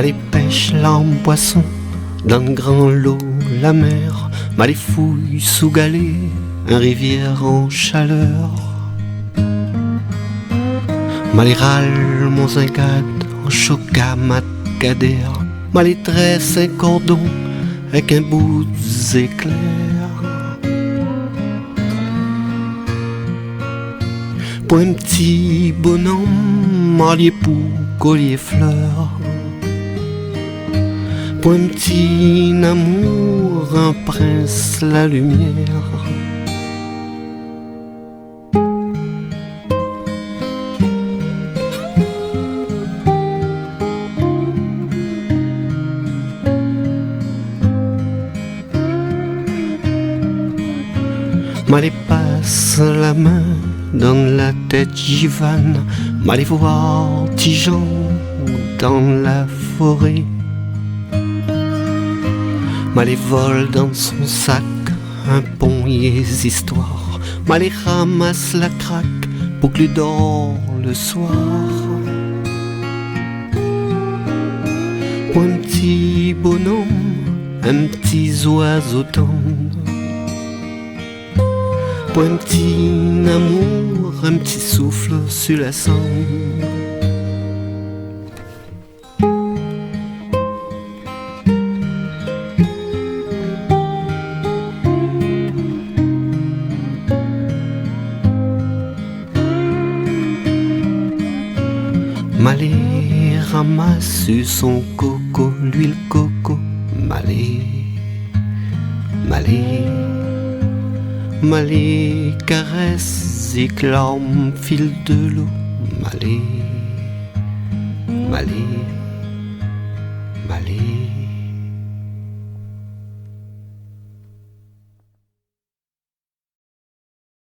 les pêche l'âme poisson dans le grand lot la mer, les fouille sous galet un rivière en chaleur, les râle mon zincade en choca macadère, les tresse un cordon avec un bout d'éclair. Pour un petit bonhomme, marié pour collier fleurs, pour un petit amour, un prince la lumière. M'allez passe la main dans la tête givane, m'allez voir Tijan dans la forêt, m'allez vole dans son sac un pont et les histoires, m'allez ramasse la craque pour que lui dort le soir. Pour un petit bonhomme, un petit oiseau tendre, pour un petit amour, un petit souffle sur la cendre. Malé ramasse sur son coco, l'huile coco, malé, malé. Malé caresse et clame fil de l'eau, malé, malé, malé.